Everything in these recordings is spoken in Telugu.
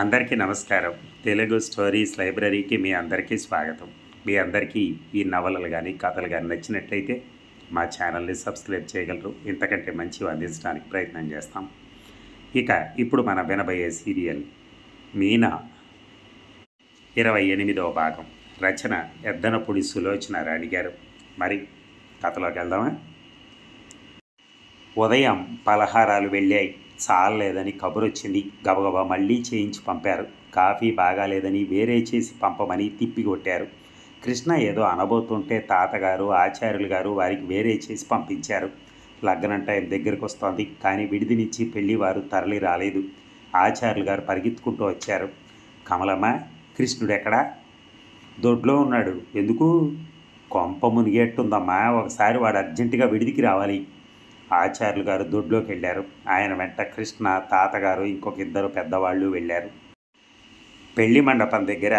అందరికీ నమస్కారం. తెలుగు స్టోరీస్ లైబ్రరీకి మీ అందరికీ స్వాగతం. మీ అందరికీ ఈ నవలలు కానీ కథలు కానీ నచ్చినట్లయితే మా ఛానల్ని సబ్స్క్రైబ్ చేయగలరు. ఇంతకంటే మంచివి అందించడానికి ప్రయత్నం చేస్తాం. ఇక ఇప్పుడు మనం వినబోయే సీరియల్ మీనా 28వ భాగం. రచన ఎద్దనపూడి సులోచన రాణి గారు. మరి కథలోకి వెళ్దామా? ఉదయం పలహారాలు వెళ్ళాయి. చాలలేదని కబురొచ్చింది. గబగబా మళ్ళీ చేయించి పంపారు. కాఫీ బాగాలేదని వేరే చేసి పంపమని తిప్పికొట్టారు. కృష్ణ ఏదో అనబోతుంటే తాతగారు ఆచార్యులు గారు వారికి వేరే చేసి పంపించారు. లగ్నం టైం దగ్గరికి వస్తోంది, కానీ విడిది నుంచి పెళ్లి వారు తరలి రాలేదు. ఆచార్యులు గారు పరిగెత్తుకుంటూ వచ్చారు. కమలమ్మ, కృష్ణుడెక్కడా? దొడ్లో ఉన్నాడు. ఎందుకు? కొంప మునిగేట్టుందమ్మా, ఒకసారి వాడు అర్జెంటుగా విడిదికి రావాలి. ఆచార్యులు గారు దొడ్లోకి వెళ్ళారు. ఆయన వెంట కృష్ణ, తాతగారు, ఇంకొక ఇద్దరు పెద్దవాళ్ళు వెళ్ళారు. పెళ్లి మండపం దగ్గర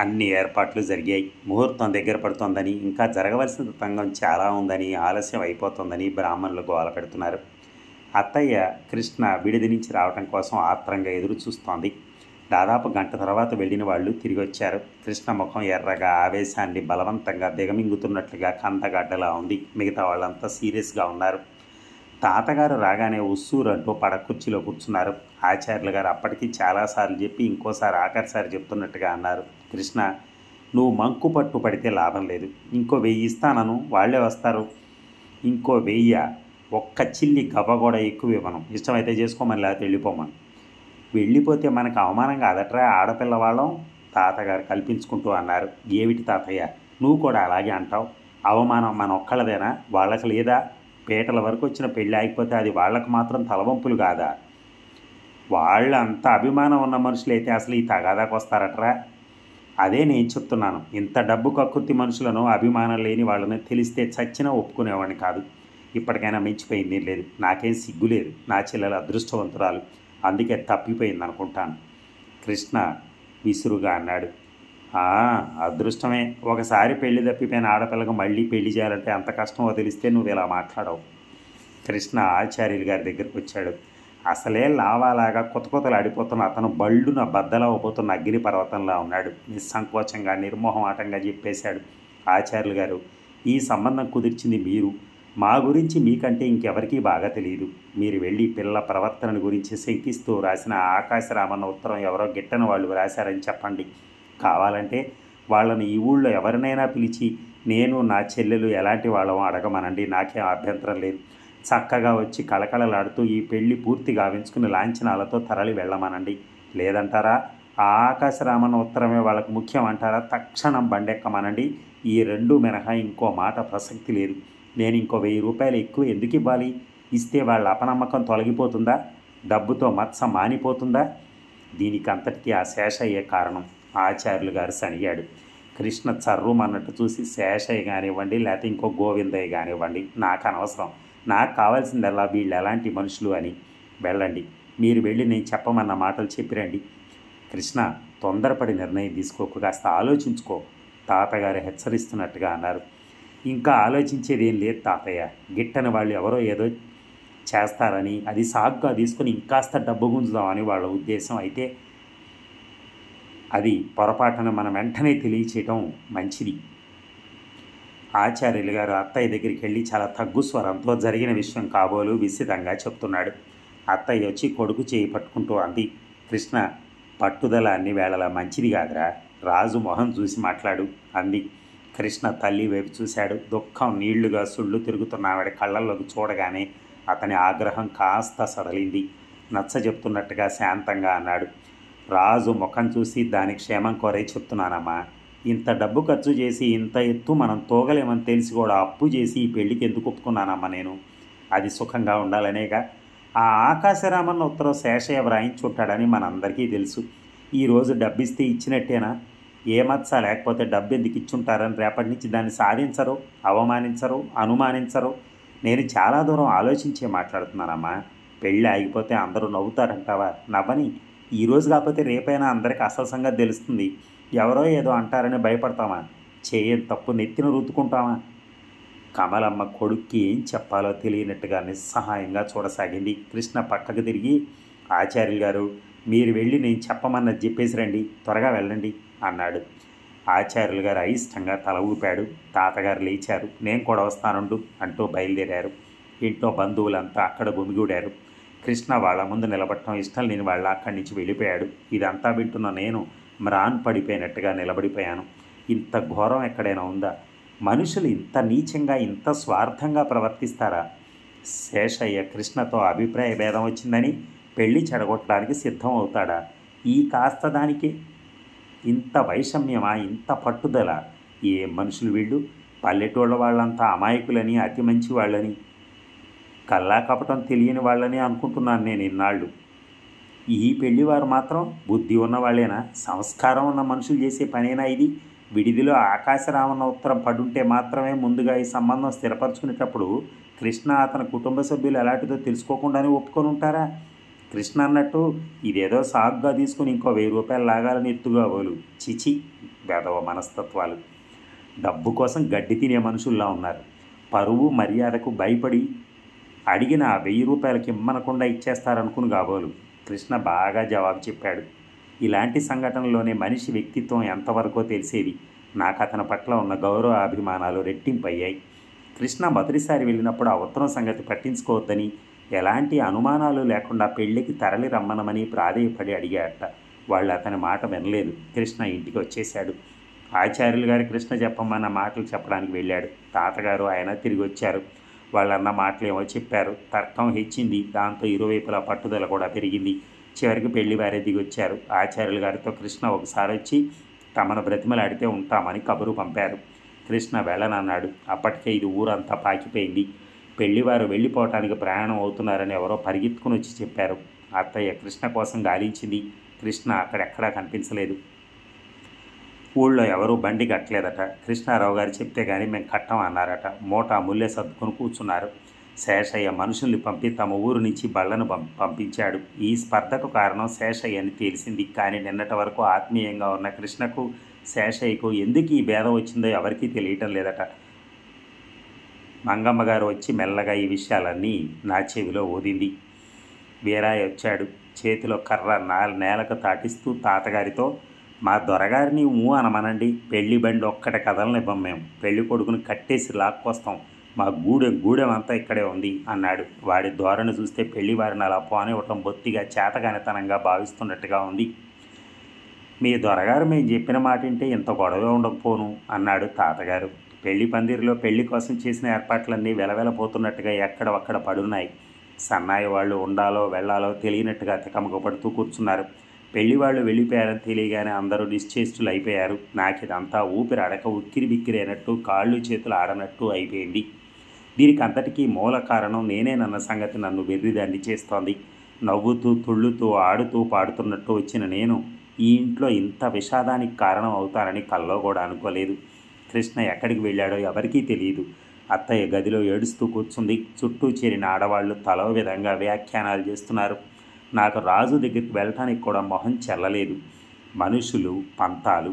అన్ని ఏర్పాట్లు జరిగాయి. ముహూర్తం దగ్గర పడుతోందని, ఇంకా జరగవలసిన తంగం చాలా ఉందని, ఆలస్యం అయిపోతుందని బ్రాహ్మణులు గోల పెడుతున్నారు. అత్తయ్య కృష్ణ విడిది నుంచి రావటం కోసం ఆత్రంగా ఎదురు చూస్తోంది. దాదాపు గంట తర్వాత వెళ్ళిన వాళ్ళు తిరిగి వచ్చారు. కృష్ణ ముఖం ఎర్రగా, ఆవేశాన్ని బలవంతంగా దిగమింగుతున్నట్లుగా కందగడ్డలా ఉంది. మిగతా వాళ్ళంతా సీరియస్గా ఉన్నారు. తాతగారు రాగానే ఉస్సూరంటూ పడకుర్చీలో కూర్చున్నారు. ఆచార్యులు గారు అప్పటికి చాలాసార్లు చెప్పి ఇంకోసారి ఆఖరిసారి చెప్తున్నట్టుగా అన్నారు. కృష్ణ, నువ్వు మంకు పట్టు పడితే లాభం లేదు. ఇంకో 1000 ఇస్తానను, వాళ్ళే వస్తారు. ఇంకో 1000, ఒక్క చిల్లి గవ్వ కూడా ఎక్కువ ఇవ్వను. ఇష్టమైతే చేసుకోమని, లేకపోతే వెళ్ళిపోమని. వెళ్ళిపోతే మనకు అవమానం కాదట్రా ఆడపిల్లవాళ్ళం, తాతగారు కల్పించుకుంటూ అన్నారు. ఏమిటి తాతయ్య, నువ్వు కూడా అలాగే అంటావు? అవమానం మన ఒక్కళ్ళదేనా? వాళ్ళకి లేదా? పీటల వరకు వచ్చిన పెళ్ళి ఆగిపోతే అది వాళ్ళకు మాత్రం తలవంపులు కాదా? వాళ్ళంత అభిమానం ఉన్న మనుషులైతే అసలు ఈ తగాదాకు వస్తారట్రా? అదే నేను చెప్తున్నాను. ఇంత డబ్బు కక్కుర్తి మనుషులను, అభిమానం లేని వాళ్ళని తెలిస్తే చచ్చినా ఒప్పుకునేవాడిని కాదు. ఇప్పటికైనా మించిపోయింది లేదు. నాకేం సిగ్గు లేదు. నా చెల్లెలు అదృష్టవంతురాలు, అందుకే తప్పిపోయింది అనుకుంటాను. కృష్ణ విసురుగా అన్నాడు. అదృష్టమే. ఒకసారి పెళ్లి తప్పిపోయిన ఆడపిల్లకు మళ్ళీ పెళ్లి చేయాలంటే అంత కష్టమో తెలిస్తే నువ్వు ఇలా మాట్లాడవు. కృష్ణ ఆచార్యులు గారి దగ్గరికి వచ్చాడు. అసలే లావాలాగా కొత్తలు ఆడిపోతున్న అతను బళ్ళున బద్దలవబోతున్న అగ్ని పర్వతంలా ఉన్నాడు. నిస్సంకోచంగా, నిర్మోహమాటంగా చెప్పేశాడు. ఆచార్యులు గారు, ఈ సంబంధం కుదిర్చింది మీరు. మా గురించి మీకంటే ఇంకెవరికీ బాగా తెలియదు. మీరు వెళ్ళి పిల్ల ప్రవర్తన గురించి శంకిస్తూ రాసిన ఆకాశరామన్న ఉత్తరం ఎవరో గిట్టని వాళ్ళు రాశారని చెప్పండి. కావాలంటే వాళ్ళని ఈ ఊళ్ళో ఎవరినైనా పిలిచి నేను, నా చెల్లెలు ఎలాంటి వాళ్ళమో అడగమనండి. నాకేం అభ్యంతరం లేదు. చక్కగా వచ్చి కళకళలాడుతూ ఈ పెళ్లి పూర్తి గావించుకుని లాంఛనాలతో తరలి వెళ్ళమనండి. లేదంటారా, ఆ ఆకాశరామన్న ఉత్తరమే వాళ్ళకు ముఖ్యం అంటారా, తక్షణం బండెక్కమనండి. ఈ 2 మినహా ఇంకో మాట ప్రసక్తి లేదు. నేను ఇంకో 1000 రూపాయలు ఎక్కువ ఎందుకు ఇవ్వాలి? ఇస్తే వాళ్ళ అపనమ్మకం తొలగిపోతుందా? డబ్బుతో మత్స మానిపోతుందా? దీనికి అంతటికీ ఆ శేషయ్యే కారణం. ఆచార్యులు గారు సనిగాడు. కృష్ణ చర్రుమన్నట్టు చూసి, శేషయ్య కానివ్వండి, లేకపోతే ఇంకో గోవిందయ్య కానివ్వండి, నాకు అనవసరం. నాకు కావాల్సిందల్లా వీళ్ళు ఎలాంటి మనుషులు అని. వెళ్ళండి, మీరు వెళ్ళి నేను చెప్పమన్న మాటలు చెప్పిరండి. కృష్ణ, తొందరపడి నిర్ణయం తీసుకోకు, కాస్త ఆలోచించుకో, తాతగారు హెచ్చరిస్తున్నట్టుగా అన్నారు. ఇంకా ఆలోచించేది ఏం లేదు తాతయ్య. గిట్టని వాళ్ళు ఎవరో ఏదో చేస్తారని అది సాగ్గా తీసుకొని ఇంకాస్త డబ్బు గుంజుదామని వాళ్ళ ఉద్దేశం. అయితే అది పొరపాటున మనం వెంటనే తెలియచేయటం మంచిది. ఆచార్యులు గారు అత్తయ్య దగ్గరికి వెళ్ళి చాలా తగ్గు స్వరంతో జరిగిన విషయం కాబోలు విసితంగా చెప్తున్నాడు. అత్తయ్య వచ్చి కొడుకు చేయి పట్టుకుంటూ అంది. కృష్ణ, పట్టుదల అన్ని వేళలా మంచిది కాదురా. రాజు మొహం చూసి మాట్లాడు అంది. కృష్ణ తల్లి వైపు చూశాడు. దుఃఖం నీళ్లుగా సుళ్ళు తిరుగుతున్న ఆవిడ కళ్ళల్లోకి చూడగానే అతని ఆగ్రహం కాస్త సడలింది. నచ్చ చెప్తున్నట్టుగా శాంతంగా అన్నాడు. రాజు ముఖం చూసి, దాని క్షేమం కోరే చెప్తున్నానమ్మా. ఇంత డబ్బు ఖర్చు చేసి ఇంత ఎత్తు మనం తోగలేమని తెలిసి కూడా అప్పు చేసి ఈ పెళ్లికి ఎందుకు ఒప్పుకున్నానమ్మా నేను? అది సుఖంగా ఉండాలనేగా. ఆ ఆకాశరామన్న ఉత్తరం శేషయ్య వ్రాయించుంటాడని మనందరికీ తెలుసు. ఈరోజు డబ్బిస్తే ఇచ్చినట్టేనా? ఏ మత్స లేకపోతే డబ్బు ఎందుకు ఇచ్చుంటారని రేపటి నుంచి దాన్ని సాధించరు, అవమానించరు, అనుమానించరు. నేను చాలా దూరం ఆలోచించే మాట్లాడుతున్నానమ్మా. పెళ్ళి ఆగిపోతే అందరూ నవ్వుతారంటావా? నవ్వని. ఈరోజు కాకపోతే రేపైనా అందరికీ అసలు సంగతి తెలుస్తుంది. ఎవరో ఏదో అంటారని భయపడతామా? చేయని తప్పు నెత్తిన రుద్దుకుంటామా? కమలమ్మ కొడుక్కి ఏం చెప్పాలో తెలియనట్టుగా నిస్సహాయంగా చూడసాగింది. కృష్ణ పక్కకు తిరిగి, ఆచార్యులు గారు, మీరు వెళ్ళి నేను చెప్పమన్నది చెప్పేసి రండి, త్వరగా వెళ్ళండి అన్నాడు. ఆచార్యులు గారు అయిష్టంగా తల ఊపాడు. తాతగారు లేచారు. నేను కూడా వస్తానుండు అంటూ బయలుదేరారు. ఇంట్లో బంధువులంతా అక్కడ గుమిగూడారు. కృష్ణ వాళ్ళ ముందు నిలబడటం ఇష్టం లేని వాళ్ళ అక్కడి నుంచి వెళ్ళిపోయాడు. ఇదంతా వింటున్న నేను మ్రాన్ పడిపోయినట్టుగా నిలబడిపోయాను. ఇంత ఘోరం ఎక్కడైనా ఉందా? మనుషులు ఇంత నీచంగా, ఇంత స్వార్థంగా ప్రవర్తిస్తారా? శేషయ్య కృష్ణతో అభిప్రాయ భేదం వచ్చిందని పెళ్లి చెడగొట్టడానికి సిద్ధం అవుతాడా? ఈ కాస్త దానికి ఇంత వైషమ్యమా, ఇంత పట్టుదల? ఏ మనుషులు వీళ్ళు? పల్లెటూళ్ళ వాళ్ళంతా అమాయకులని, అతి మంచి వాళ్ళని, కల్లా కపటం తెలియని వాళ్ళని అనుకుంటున్నాను నేను ఇన్నాళ్ళు. ఈ పెళ్లివారు మాత్రం బుద్ధి ఉన్నవాళ్ళేనా? సంస్కారం ఉన్న మనుషులు చేసే పనేనా ఇది? విడిదిలో ఆకాశరామన్న ఉత్తరం పడుంటే మాత్రమే ముందుగా ఈ సంబంధం స్థిరపరచుకునేటప్పుడు కృష్ణ అతని కుటుంబ సభ్యులు ఎలాంటిదో తెలుసుకోకుండానే ఒప్పుకొని ఉంటారా? కృష్ణ అన్నట్టు ఇదేదో సాగుగా తీసుకుని ఇంకో 1000 రూపాయలు లాగాలని ఎత్తుగా పోలు. చిచి, వెధవ మనస్తత్వాలు. డబ్బు కోసం గడ్డి తినే మనుషుల్లా ఉన్నారు. పరువు మర్యాదకు భయపడి అడిగిన 1000 రూపాయలకి ఇమ్మనకుండా ఇచ్చేస్తారనుకుని కాబోలు. కృష్ణ బాగా జవాబు చెప్పాడు. ఇలాంటి సంఘటనలోనే మనిషి వ్యక్తిత్వం ఎంతవరకో తెలిసేది. నాకు అతని పట్ల ఉన్న గౌరవ అభిమానాలు రెట్టింపయ్యాయి. కృష్ణ మొదటిసారి వెళ్ళినప్పుడు ఆ ఉత్తరం సంగతి పట్టించుకోవద్దని, ఎలాంటి అనుమానాలు లేకుండా పెళ్లికి తరలి రమ్మనమని ప్రాధేయపడి అడిగాడట. వాళ్ళు అతని మాట వినలేదు. కృష్ణ ఇంటికి వచ్చేశాడు. ఆచార్యులు గారి కృష్ణ చెప్పమన్న మాటలు చెప్పడానికి వెళ్ళాడు. తాతగారు ఆయన తిరిగి వచ్చారు. వాళ్ళన్న మాటలు ఏమో చెప్పారు. తర్కం హెచ్చింది. దాంతో ఇరువైపులా పట్టుదల కూడా పెరిగింది. చివరికి పెళ్లి వారే దిగొచ్చారు. ఆచార్యులు గారితో కృష్ణ ఒకసారి వచ్చి తమను బ్రతిమలాడితే ఉంటామని కబురు పంపారు. కృష్ణ వెళ్ళనన్నాడు. అప్పటికే ఇది ఊరంతా పాకిపోయింది. పెళ్లివారు వెళ్ళిపోవటానికి ప్రయాణం అవుతున్నారని ఎవరో పరిగెత్తుకుని వచ్చి చెప్పారు. అత్తయ్య కృష్ణ కోసం గాలించింది. కృష్ణ అక్కడెక్కడా కనిపించలేదు. ఊళ్ళో ఎవరూ బండి కట్టలేదట. కృష్ణారావు గారు చెప్తే కానీ మేము కట్టం అన్నారట. మూటా ముల్లె సర్దుకొని కూర్చున్నారు. శేషయ్య మనుషుల్ని పంపి తమ ఊరు నుంచి బళ్లను పంపించాడు. ఈ స్పర్ధకు కారణం శేషయ్య అని తెలిసింది. కానీ నిన్నటి వరకు ఆత్మీయంగా ఉన్న కృష్ణకు శేషయ్యకు ఎందుకు ఈ భేదం వచ్చిందో ఎవరికీ తెలియటం లేదట. మంగమ్మ గారు వచ్చి మెల్లగా ఈ విషయాలన్నీ నా చెవిలో ఊదింది. వీరాయ వచ్చాడు. చేతిలో కర్ర నేలకు తాటిస్తూ తాతగారితో, మా దొరగారిని అనమనండి, పెళ్లి బండి ఒక్కటి కదలనివ్వం, మేము పెళ్లి కొడుకుని కట్టేసి లాక్కొస్తాం, మా గూడెం అంతా ఇక్కడే ఉంది అన్నాడు. వాడి ధోరణి చూస్తే పెళ్లివారిని అలా పోనివ్వటం బొత్తిగా చేతగానితనంగా భావిస్తున్నట్టుగా ఉంది. మీ దొరగారు మేము చెప్పిన మాట వింటే ఇంత గొడవ ఉండకపోను అన్నాడు తాతగారు. పెళ్లి పందిరిలో పెళ్లి కోసం చేసిన ఏర్పాట్లన్నీ వెలవెలపోతున్నట్టుగా ఎక్కడొక్కడ పడున్నాయి. సన్నాయి వాళ్ళు ఉండాలో వెళ్ళాలో తెలియనట్టుగా తికమక పడుతూ కూర్చున్నారు. పెళ్లివాళ్ళు వెళ్ళిపోయారని తెలియగానే అందరూ నిశ్చేష్టులు అయిపోయారు. నాకు ఇదంతా ఊపిరి అడక ఉక్కిరి బిక్కిరి అయినట్టు, కాళ్ళు చేతులు ఆడనట్టు అయిపోయింది. దీనికి అంతటికీ మూల కారణం నేనేనన్న సంగతి నన్ను వెర్రిదాన్ని చేస్తోంది. నవ్వుతూ తుళ్ళుతూ ఆడుతూ పాడుతున్నట్టు వచ్చిన నేను ఈ ఇంట్లో ఇంత విషాదానికి కారణం అవుతానని కల్లో కూడా అనుకోలేదు. కృష్ణ ఎక్కడికి వెళ్ళాడో ఎవరికీ తెలియదు. అత్తయ్య గదిలో ఏడుస్తూ కూర్చుంది. చుట్టూ చేరిన ఆడవాళ్లు తలో విధంగా వ్యాఖ్యానాలు చేస్తున్నారు. నాకు రాజు దగ్గరికి వెళ్ళటానికి కూడా మొహం చెల్లలేదు. మనుషులు పంతాలు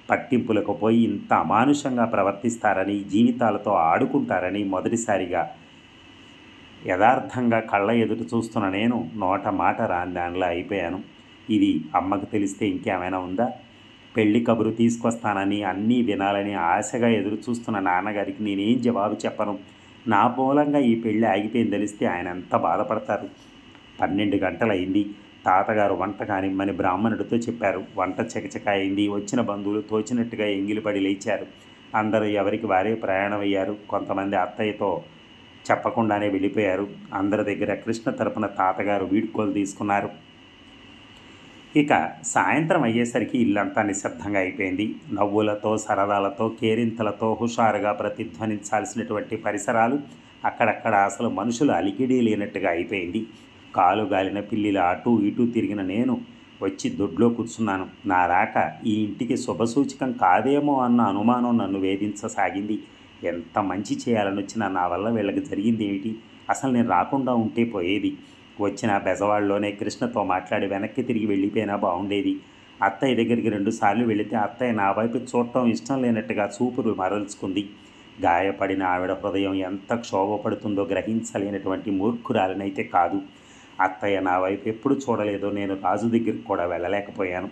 పట్టింపులకు పోయి ఇంత అమానుషంగా ప్రవర్తిస్తారని, జీవితాలతో ఆడుకుంటారని మొదటిసారిగా యథార్థంగా కళ్ళ ఎదుట చూస్తున్న నేను నోట మాట రాని దానిలా అయిపోయాను. ఇది అమ్మకు తెలిస్తే ఇంకేమైనా ఉందా? పెళ్లి కబురు తీసుకొస్తానని, అన్నీ వినాలని ఆశగా ఎదురు చూస్తున్న నాన్నగారికి నేనేం జవాబు చెప్పను? నా మూలంగా ఈ పెళ్ళి ఆగిపోయింది తెలిస్తే ఆయన ఎంత బాధపడతారు. 12 గంటలైంది. తాతగారు వంట కానిమ్మని బ్రాహ్మణుడితో చెప్పారు. వంట చకచక అయింది. వచ్చిన బంధువులు తోచినట్టుగా ఎంగిలిపడి లేచారు. అందరూ ఎవరికి వారే ప్రయాణం అయ్యారు. కొంతమంది అత్తయ్యతో చెప్పకుండానే వెళ్ళిపోయారు. అందరి దగ్గర కృష్ణ తరపున తాతగారు వీడ్కోలు తీసుకున్నారు. ఇక సాయంత్రం అయ్యేసరికి ఇల్లంతా నిశ్శబ్దంగా అయిపోయింది. నవ్వులతో, సరదాలతో, కేరింతలతో హుషారుగా ప్రతిధ్వనించాల్సినటువంటి పరిసరాలు అక్కడక్కడ అసలు మనుషులు అలికిడి లేనట్టుగా అయిపోయింది. కాలు గాలిన పిల్లిల అటూ ఇటూ తిరిగిన నేను వచ్చి దొడ్లో కూర్చున్నాను. నా రాక ఈ ఇంటికి శుభసూచకం కాదేమో అన్న అనుమానం నన్ను వేధించసాగింది. ఎంత మంచి చేయాలని వచ్చినా నా వల్ల వీళ్ళకి జరిగింది ఏమిటి? అసలు నేను రాకుండా ఉంటే పోయేది. వచ్చిన బెజవాడలోనే కృష్ణతో మాట్లాడి వెనక్కి తిరిగి వెళ్ళిపోయినా బాగుండేది. అత్తయ్య దగ్గరికి 2 సార్లు వెళితే అత్తయ్య నా వైపు చూడటం ఇష్టం లేనట్టుగా చూపులు మరల్చుకుంది. గాయపడిన ఆవిడ హృదయం ఎంత క్షోభపడుతుందో గ్రహించలేనటువంటి మూర్ఖురాలనైతే కాదు. అత్తయ్య నా వైపు ఎప్పుడు చూడలేదో నేను రాజు దగ్గరికి కూడా వెళ్ళలేకపోయాను.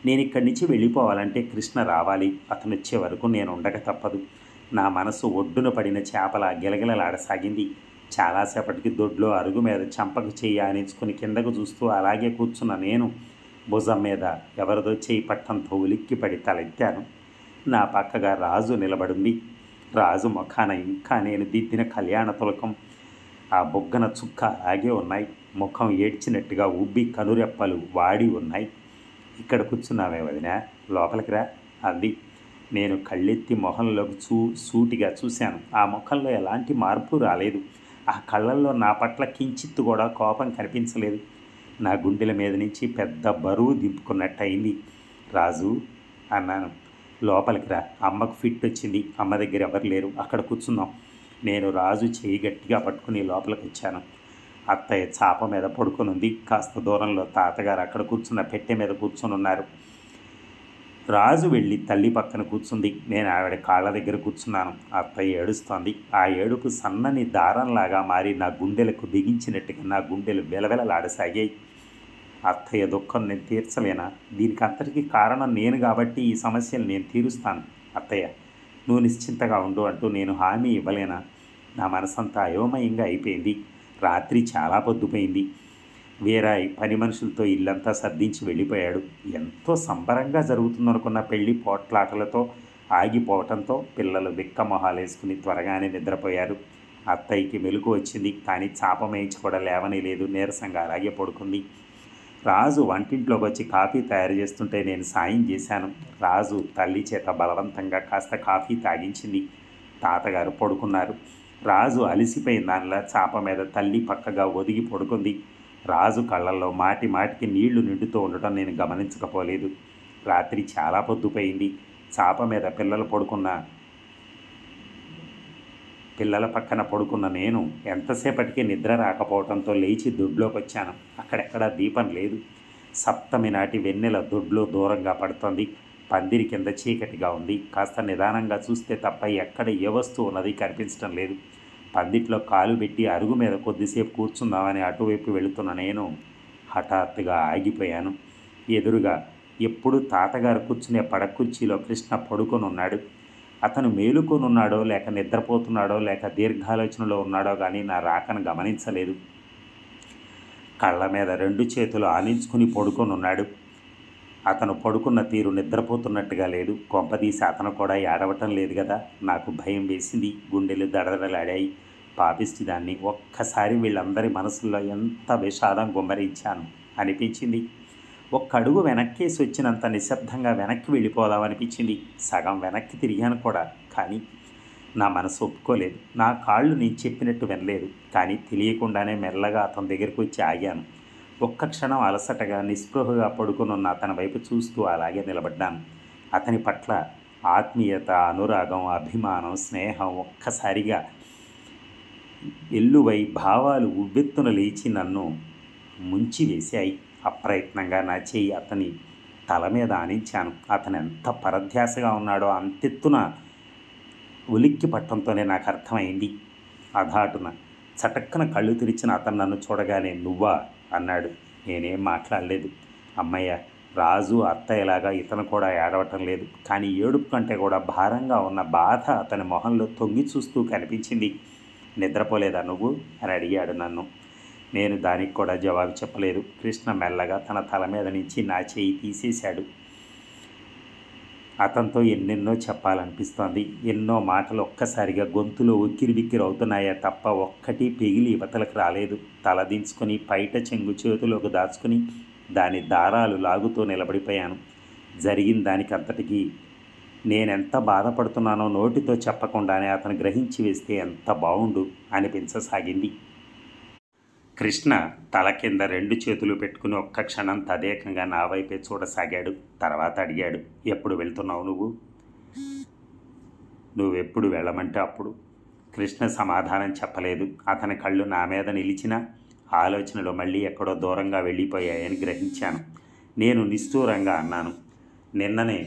నేను ఇక్కడి నుంచి వెళ్ళిపోవాలంటే కృష్ణ రావాలి. అతను వచ్చే వరకు నేను ఉండక తప్పదు. నా మనసు ఒడ్డున పడిన చేపల గిలగిలలాడసాగింది. చాలాసేపటికి దొడ్లో అరుగు మీద చంపకు చెయ్యి ఆనించుకుని కిందకు చూస్తూ అలాగే కూర్చున్న నేను భుజం మీద ఎవరిదో చేయి పట్టంతో ఉలిక్కిపడి తలెత్తాను. నా పక్కగా రాజు నిలబడింది. రాజు ముఖాన ఇంకా నేను దిద్దిన కళ్యాణ తిలకం, ఆ బొగ్గన చుక్క అలాగే ఉన్నాయి. ముఖం ఏడ్చినట్టుగా ఉబ్బి కనురెప్పలు వాడి ఉన్నాయి. ఇక్కడ కూర్చున్నావే వదినా, లోపలికి రా అంది. నేను కళ్ళెత్తి మొహంలోకి సూటిగా చూశాను. ఆ ముఖంలో ఎలాంటి మార్పు రాలేదు. ఆ కళ్ళల్లో నా పట్ల కించిత్తు కూడా కోపం కనిపించలేదు. నా గుండెల మీద నుంచి పెద్ద బరువు దింపుకున్నట్టయింది. రాజు అన్నాను. లోపలికి రా, అమ్మకు ఫిట్ వచ్చింది, అమ్మ దగ్గర ఎవరు లేరు, అక్కడ కూర్చుందాం. నేను రాజు చేయి గట్టిగా పట్టుకుని లోపలికి వచ్చాను. అత్తయ్య చాప మీద పడుకొని ఉంది. కాస్త దూరంలో తాతగారు అక్కడ కూర్చున్న పెట్టె మీద కూర్చొని ఉన్నారు. రాజు వెళ్ళి తల్లి పక్కన కూర్చుంది. నేను ఆవిడ కాళ్ళ దగ్గర కూర్చున్నాను. అత్తయ్య ఏడుస్తోంది. ఆ ఏడుపు సన్నని దారంలాగా మారి నా గుండెలకు బిగించినట్టుగా నా గుండెలు వెలవెలలాడసాగాయి. అత్తయ్య దుఃఖం నేను తీర్చలేనా? దీనికి అంతటికీ కారణం నేను కాబట్టి ఈ సమస్యలు నేను తీరుస్తాను. అత్తయ్య నువ్వు నిశ్చింతగా ఉండు అంటూ నేను హామీ ఇవ్వలేనా? నా మనసంతా అయోమయంగా అయిపోయింది. రాత్రి చాలా పొద్దుపోయింది. వీరాయ్ పని మనుషులతో ఇల్లంతా సర్దించి వెళ్ళిపోయాడు. ఎంతో సంబరంగా జరుగుతుందనుకున్న పెళ్లి పోట్లాటలతో ఆగిపోవటంతో పిల్లలు బిక్క మొహాలేసుకుని త్వరగానే నిద్రపోయారు. అత్తయ్యకి మెలకు వచ్చింది, కానీ చాప మేయించి కూడా లేవని లేదు. నీరసంగా అలాగే పడుకుంది. రాజు వంటింట్లోకి వచ్చి కాఫీ తయారు చేస్తుంటే నేను సాయం చేశాను. రాజు తల్లి చేత బలవంతంగా కాస్త కాఫీ తాగించింది. తాతగారు పడుకున్నారు. రాజు అలిసిపోయిన దానిలా చాప మీద తల్లి పక్కగా ఒదిగి పడుకుంది. రాజు కళ్ళల్లో మాటి మాటికి నీళ్లు నిండుతూ ఉండటం నేను గమనించకపోలేదు. రాత్రి చాలా పొద్దుపోయింది. చాప మీద పిల్లల పక్కన పడుకున్న నేను ఎంతసేపటికి నిద్ర రాకపోవడంతో లేచి దొడ్లోకి వచ్చాను. అక్కడెక్కడా దీపం లేదు. సప్తమి నాటి వెన్నెల దొడ్లో దూరంగా పడుతోంది. పందిరి కింద చీకటిగా ఉంది. కాస్త నిదానంగా చూస్తే తప్ప ఎక్కడ ఏ వస్తువు ఉన్నది కనిపించడం లేదు. పందిట్లో కాలు పెట్టి అరుగు మీద కొద్దిసేపు కూర్చుందామని అటువైపు వెళుతున్న నేను హఠాత్తుగా ఆగిపోయాను. ఎదురుగా ఎప్పుడు తాతగారు కూర్చునే పడకుర్చీలో కృష్ణ పడుకొని ఉన్నాడు. అతను మేలుకొనున్నాడో లేక నిద్రపోతున్నాడో లేక దీర్ఘాలోచనలో ఉన్నాడో కానీ నా రాకను గమనించలేదు. కళ్ళ మీద 2 చేతులు ఆనించుకుని పడుకొని ఉన్నాడు. అతను పడుకున్న తీరు నిద్రపోతున్నట్టుగా లేదు. కొంపదీసి అతను కూడా ఏడవటం లేదు కదా. నాకు భయం వేసింది. గుండెలు దడదడలాడాయి. పాపిష్టి దాన్ని, ఒక్కసారి వీళ్ళందరి మనసుల్లో ఎంత విషాదం గుమ్మరించాను అనిపించింది. ఒక్క అడుగు వెనక్కేసి వచ్చినంత నిశ్శబ్దంగా వెనక్కి వెళ్ళిపోదామనిపించింది. సగం వెనక్కి తిరిగాను కూడా, కానీ నా మనసు ఒప్పుకోలేదు. నా కాళ్ళు నేను చెప్పినట్టు వినలేదు. కానీ తెలియకుండానే మెల్లగా అతని దగ్గరికి వచ్చి ఆగాను. ఒక్క క్షణం అలసటగా నిస్పృహగా పడుకునున్న అతని వైపు చూస్తూ అలాగే నిలబడ్డాను. అతని పట్ల ఆత్మీయత, అనురాగం, అభిమానం, స్నేహం ఒక్కసారిగా ఎల్లువై భావాలు ఉవ్వెత్తున లేచి నన్ను ముంచి వేశాయి. అప్రయత్నంగా నా చేయి అతని తల మీద ఆనించాను. అతను ఎంత పరధ్యాసగా ఉన్నాడో అంతెత్తున ఉలిక్కి పట్టడంతోనే నాకు అర్థమైంది. అధాటున చటక్కన కళ్ళు తెరిచిన అతను నన్ను చూడగానే నువ్వా అన్నాడు. నేనేం మాట్లాడలేదు. అమ్మయ్య, రాజు అత్తయ్యలాగా ఇతను కూడా ఏడవటం లేదు. కానీ ఏడుపు కంటే కూడా భారంగా ఉన్న బాధ అతని మొహంలో తొంగి చూస్తూ కనిపించింది. నిద్రపోలేదా నువ్వు అని అడిగాడు నన్ను. నేను దానికి కూడా జవాబు చెప్పలేదు. కృష్ణ మెల్లగా తన తల మీద నుంచి నా చేయి తీసేశాడు. అతనితో ఎన్నెన్నో చెప్పాలనిపిస్తోంది. ఎన్నో మాటలు ఒక్కసారిగా గొంతులో ఉక్కిరిబిక్కిరి అవుతున్నాయే తప్ప ఒక్కటి పెగిలి ఇవతలకు రాలేదు. తల దించుకొని పైట చెంగు చేతిలోకి దాచుకుని దాని దారాలు లాగుతూ నిలబడిపోయాను. జరిగిన దానికి అంతటికీ నేనెంత బాధపడుతున్నానో నోటితో చెప్పకుండానే అతను గ్రహించి వేస్తే ఎంత బావుండు అనిపించసాగింది. కృష్ణ తల కింద 2 చేతులు పెట్టుకుని ఒక్క క్షణం తదేకంగా నా వైపే చూడసాగాడు. తర్వాత అడిగాడు, ఎప్పుడు వెళ్తున్నావు నువ్వు? నువ్వెప్పుడు వెళ్ళమంటే అప్పుడు. కృష్ణ సమాధానం చెప్పలేదు. అతని కళ్ళు నా మీద నిలిచిన ఆలోచనలు మళ్ళీ ఎక్కడో దూరంగా వెళ్ళిపోయాయని గ్రహించాను. నేను నిష్ఠూరంగా అన్నాను, నిన్ననే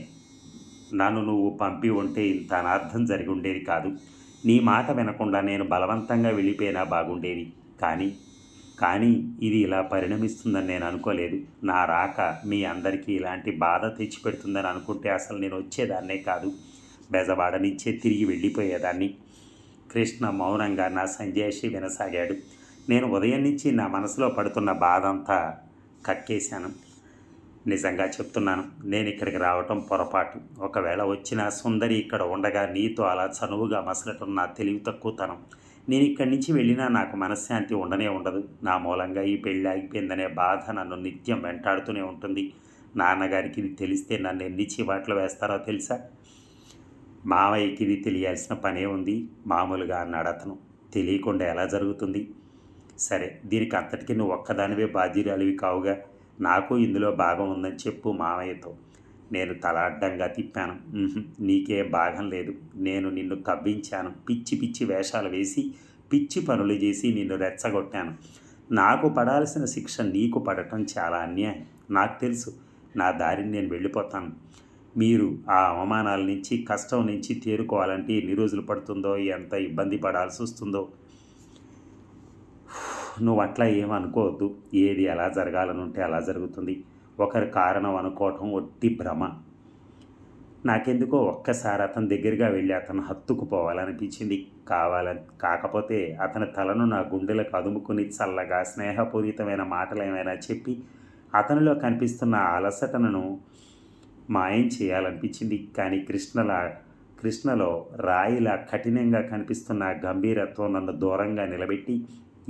నన్ను నువ్వు పంపి ఉంటే ఇంత అనార్థం జరిగి ఉండేది కాదు. నీ మాట వినకుండా నేను బలవంతంగా వెళ్ళిపోయినా బాగుండేది. కానీ కానీ ఇది ఇలా పరిణమిస్తుందని నేను అనుకోలేదు. నా రాక మీ అందరికీ ఇలాంటి బాధ తెచ్చిపెడుతుందని అనుకుంటే అసలు నేను వచ్చేదాన్నే కాదు. బెజవాడ నుంచే తిరిగి వెళ్ళిపోయేదాన్ని. కృష్ణ మౌనంగా నా సంజాయిషి వినసాగాడు. నేను ఉదయం నుంచి నా మనసులో పడుతున్న బాధ అంతా కక్కేశాను. నిజంగా చెప్తున్నాను, నేను ఇక్కడికి రావటం పొరపాటు. ఒకవేళ వచ్చిన సుందరి ఇక్కడ ఉండగా నీతో అలా చనువుగా మసలటం నా తెలివి తక్కువతనం. నేను ఇక్కడి నుంచి వెళ్ళినా నాకు మనశ్శాంతి ఉండనే ఉండదు. నా మూలంగా ఈ పెళ్ళి ఆగిపోయిందనే బాధ నన్ను నిత్యం వెంటాడుతూనే ఉంటుంది. నాన్నగారికి ఇది తెలిస్తే నన్ను ఎన్ని చివాట్లు వేస్తారో తెలుసా? మావయ్యకి ఇది తెలియాల్సిన పనే ఉంది. మామూలుగా అన్నాడు అతను. తెలియకుండా ఎలా జరుగుతుంది? సరే, దీనికి అంతటికీ నువ్వు ఒక్కదానివే బాధ్యురాలివి కావుగా. నాకు ఇందులో భాగం ఉందని చెప్పు మావయ్యతో. నేను తల అడ్డంగా తిప్పాను. నీకేం భాగం లేదు. నేను నిన్ను కవ్వించాను. పిచ్చి పిచ్చి వేషాలు వేసి పిచ్చి పనులు చేసి నిన్ను రెచ్చగొట్టాను. నాకు పడాల్సిన శిక్ష నీకు పడటం చాలా అన్యాయం. నాకు తెలుసు. నా దారిని నేను వెళ్ళిపోతాను. మీరు ఆ అవమానాల నుంచి, కష్టం నుంచి తేరుకోవాలంటే ఎన్ని రోజులు పడుతుందో, ఎంత ఇబ్బంది పడాల్సి వస్తుందో. నువ్వు అట్లా ఏమనుకోవద్దు. ఏది ఎలా జరగాలనుంటే అలా జరుగుతుంది. ఒకరి కారణం అనుకోవటం ఒట్టి భ్రమ. నాకెందుకో ఒక్కసారి అతని దగ్గరగా వెళ్ళి అతను హత్తుకుపోవాలనిపించింది. కాకపోతే అతని తలను నా గుండెలకు అదుముకుని చల్లగా స్నేహపూరితమైన మాటలు ఏమైనా చెప్పి అతనిలో కనిపిస్తున్న అలసటను మాయం చేయాలనిపించింది. కానీ కృష్ణలో రాయిలా కఠినంగా కనిపిస్తున్న గంభీరత్వం నన్ను దూరంగా నిలబెట్టి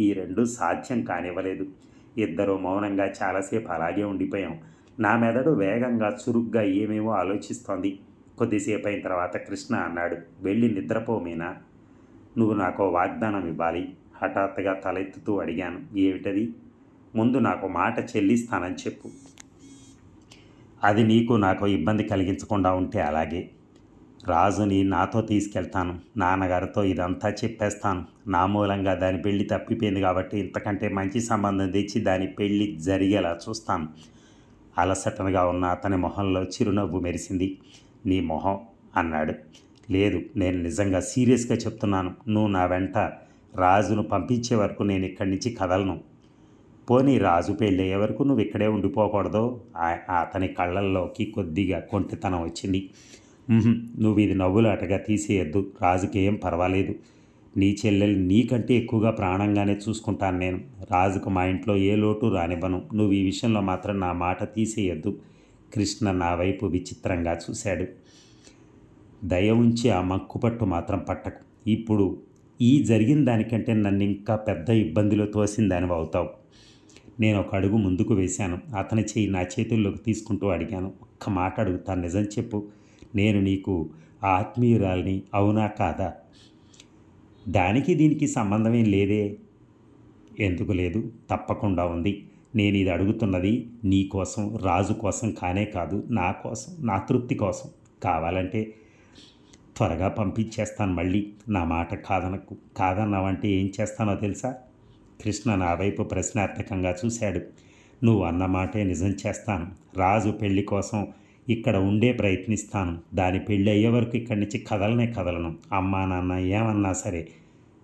ఈ రెండూ సాధ్యం కానివ్వలేదు. ఇద్దరూ మౌనంగా చాలాసేపు అలాగే ఉండిపోయాం. నా మెదడు వేగంగా చురుగ్గా ఏమేమో ఆలోచిస్తోంది. కొద్దిసేపు అయిన తర్వాత కృష్ణ అన్నాడు, వెళ్ళి నిద్రపో మీనా. నువ్వు నాకు వాగ్దానం ఇవ్వాలి. హఠాత్తుగా తలెత్తుతూ అడిగాను, ఏమిటది? ముందు నాకు మాట చెల్లిస్తానని చెప్పు. అది నీకు నాకు ఇబ్బంది కలిగించకుండా ఉంటే అలాగే. రాజుని నాతో తీసుకెళ్తాను. నాన్నగారితో ఇదంతా చెప్పేస్తాను. నా మూలంగా దాని పెళ్ళి తప్పిపోయింది కాబట్టి ఇంతకంటే మంచి సంబంధం తెచ్చి దాని పెళ్ళి జరిగేలా చూస్తాను. అలసటనగా ఉన్న అతని మొహంలో చిరునవ్వు మెరిసింది. నీ మొహం అన్నాడు. లేదు, నేను నిజంగా సీరియస్గా చెప్తున్నాను. నువ్వు నా వెంట రాజును పంపించే వరకు నేను ఇక్కడి నుంచి కదలను. పోనీ రాజు పెళ్ళయ్యే వరకు నువ్వు ఇక్కడే ఉండిపోకూడదు. అతని కళ్ళల్లోకి కొద్దిగా కొంటితనం వచ్చింది. నువ్వు ఇది నవ్వులాటగా తీసేయద్దు. రాజుకి ఏం పర్వాలేదు. నీ చెల్లెలు నీకంటే ఎక్కువగా ప్రాణంగానే చూసుకుంటాను నేను. రాజుకు మా ఇంట్లో ఏ లోటు రానివ్వను. నువ్వు ఈ విషయంలో మాత్రం నా మాట తీసేయద్దు. కృష్ణ నా వైపు విచిత్రంగా చూశాడు. దయ ఉంచి ఆ మక్కుపట్టు మాత్రం పట్టకు. ఇప్పుడు ఈ జరిగిన దానికంటే నన్ను ఇంకా పెద్ద ఇబ్బందిలో తోసిందానివి అవుతావు. నేను ఒక అడుగు ముందుకు వేశాను. అతని చెయ్యి నా చేతుల్లోకి తీసుకుంటూ అడిగాను, ఒక్క మాట అడుగుతాను, నిజం చెప్పు. నేను నీకు ఆత్మీయురాల్ని, అవునా కాదా? దానికి దీనికి సంబంధమేం లేదే. ఎందుకు లేదు? తప్పకుండా ఉంది. నేను ఇది అడుగుతున్నది నీ కోసం, రాజు కోసం కానే కాదు, నా కోసం, నా తృప్తి కోసం. కావాలంటే త్వరగా పంపించేస్తాను మళ్ళీ. నా మాట కాదనకు. కాదన్నావంటే ఏం చేస్తానో తెలుసా? కృష్ణ నా వైపు ప్రశ్నార్థకంగా చూశాడు. నువ్వు అన్న మాటే నిజం చేస్తాను. రాజు పెళ్లి కోసం ఇక్కడ ఉండే ప్రయత్నిస్తాను. దాని పెళ్ళి అయ్యే వరకు ఇక్కడి నుంచి కదలను. అమ్మా నాన్న ఏమన్నా సరే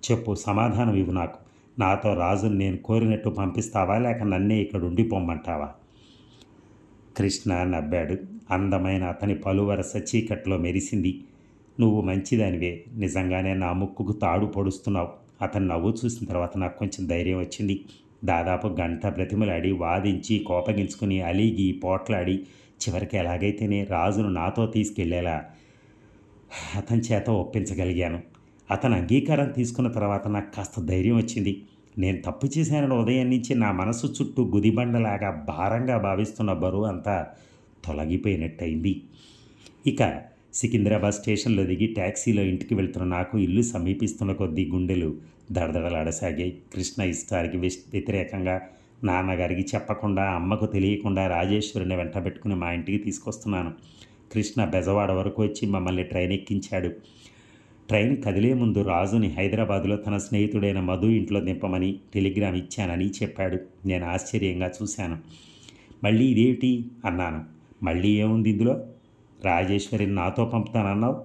చెప్పు, సమాధానం ఇవ్వు నాకు. నాతో రాజుని నేను కోరినట్టు పంపిస్తావా, లేక నన్నే ఇక్కడ ఉండిపోమ్మంటావా? కృష్ణ నవ్వాడు. అందమైన అతని పలువరస చీకట్లో మెరిసింది. నువ్వు మంచిదానివే. నిజంగానే నా ముక్కుకు తాడు పొడుస్తున్నావు. అతను నవ్వు చూసిన తర్వాత నాకు కొంచెం ధైర్యం వచ్చింది. దాదాపు గంట బ్రతిమలాడి, వాదించి, కోపగించుకుని, అలిగి, పోట్లాడి, చివరికి ఎలాగైతేనే రాజును నాతో తీసుకెళ్లేలా అతని చేత ఒప్పించగలిగాను. అతను అంగీకారం తీసుకున్న తర్వాత నాకు కాస్త ధైర్యం వచ్చింది. నేను తప్పు చేశానని ఉదయం నుంచి నా మనసు చుట్టూ గుదిబండలాగా భారంగా భావిస్తున్న బరువు అంతా తొలగిపోయినట్టయింది. ఇక సికింద్రాబాద్ స్టేషన్లో దిగి ట్యాక్సీలో ఇంటికి వెళ్తున్న నాకు ఇల్లు సమీపిస్తున్న కొద్దీ గుండెలు దడదడలాడసాగాయి. కృష్ణ ఇష్టానికి వ్యతిరేకంగా నాన్నగారికి చెప్పకుండా, అమ్మకు తెలియకుండా రాజేశ్వరిని వెంటబెట్టుకుని మా ఇంటికి తీసుకొస్తున్నాను. కృష్ణ బెజవాడ వరకు వచ్చి మమ్మల్ని ట్రైన్ ఎక్కించాడు. ట్రైన్ కదిలే ముందు రాజుని హైదరాబాదులో తన స్నేహితుడైన మధు ఇంట్లో దింపమని టెలిగ్రామ్ ఇచ్చానని చెప్పాడు. నేను ఆశ్చర్యంగా చూశాను. మళ్ళీ ఇదేమిటి అన్నాను. మళ్ళీ ఏముంది ఇందులో? రాజేశ్వరిని నాతో పంపుతానన్నావు,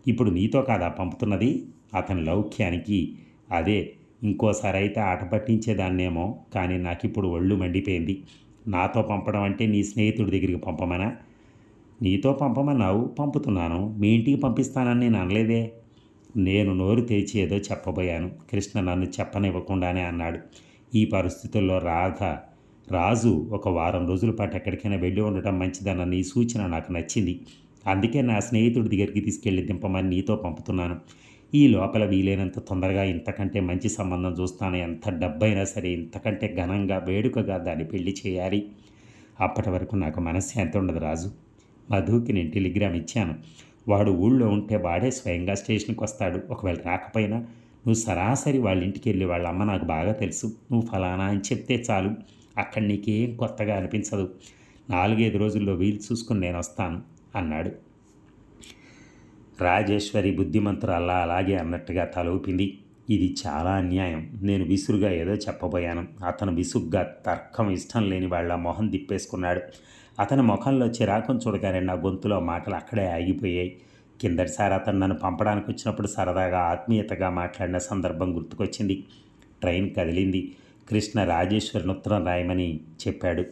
ఇప్పుడు నీతో కాదా పంపుతున్నది? అతని లౌక్యానికి అదే ఇంకోసారి అయితే ఆట పట్టించేదాన్నేమో, కానీ నాకిప్పుడు ఒళ్ళు మండిపోయింది. నాతో పంపడం అంటే నీ స్నేహితుడి దగ్గరికి పంపమనా? నీతో పంపమన్నావు, పంపుతున్నాను. మీ ఇంటికి పంపిస్తానని నేను అనలేదే. నేను నోరు తెరిచి ఏదో చెప్పబోయాను. కృష్ణ నన్ను చెప్పనివ్వకుండానే అన్నాడు. ఈ పరిస్థితుల్లో రాజు ఒక వారం రోజుల పాటు ఎక్కడికైనా వెళ్ళి ఉండటం మంచిదన్న నీ సూచన నాకు నచ్చింది. అందుకే నా స్నేహితుడి దగ్గరికి తీసుకెళ్ళి దింపమని నీతో పంపుతున్నాను. ఈ లోపల వీలైనంత తొందరగా ఇంతకంటే మంచి సంబంధం చూస్తాను. ఎంత డబ్బైనా సరే ఇంతకంటే ఘనంగా వేడుకగా దాన్ని పెళ్లి చేయాలి. అప్పటి వరకు నాకు మనశ్శాంతి ఉండదు రాజు. మధుకి నేను టెలిగ్రామ్ ఇచ్చాను. వాడు ఊళ్ళో ఉంటే వాడే స్వయంగా స్టేషన్కి వస్తాడు. ఒకవేళ రాకపోయినా నువ్వు సరాసరి వాళ్ళ ఇంటికి వెళ్ళి వాళ్ళ అమ్మ నాకు బాగా తెలుసు, నువ్వు ఫలానా అని చెప్తే చాలు. అక్కడ నీకేం కొత్తగా అనిపించదు. 4-5 రోజుల్లో వీలు చూసుకుని నేను వస్తాను అన్నాడు. రాజేశ్వరి బుద్ధిమంతురాల్లా అలాగే అన్నట్టుగా తల ఊపింది. ఇది చాలా అన్యాయం. నేను విసురుగా ఏదో చెప్పబోయాను. అతను విసుగ్గా తర్కం ఇష్టం లేని వాళ్ళ మొహం తిప్పేసుకున్నాడు. అతని ముఖంలో చిరాకును చూడగానే నా గొంతులో మాటలు అక్కడే ఆగిపోయాయి. కిందటిసారి అతను నన్ను పంపడానికి వచ్చినప్పుడు సరదాగా ఆత్మీయతగా మాట్లాడిన సందర్భం గుర్తుకొచ్చింది. ట్రైన్ కదిలింది. కృష్ణ రాజేశ్వరిని ఉత్తరం రాయమని చెప్పాడు.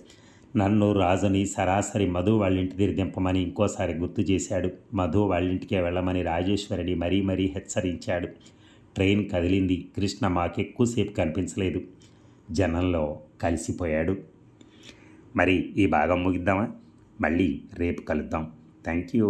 నన్ను రాజుని సరాసరి మధు వాళ్ళింటి దగ్గర దింపమని ఇంకోసారి గుర్తు చేశాడు. మధు వాళ్ళింటికే వెళ్ళమని రాజేశ్వరిని మరీ మరీ హెచ్చరించాడు. ట్రైన్ కదిలింది. కృష్ణ మాకెక్కువసేపు కనిపించలేదు. జనంలో కలిసిపోయాడు. మరి ఈ భాగం ముగిద్దామా? మళ్ళీ రేపు కలుద్దాం. Thank you.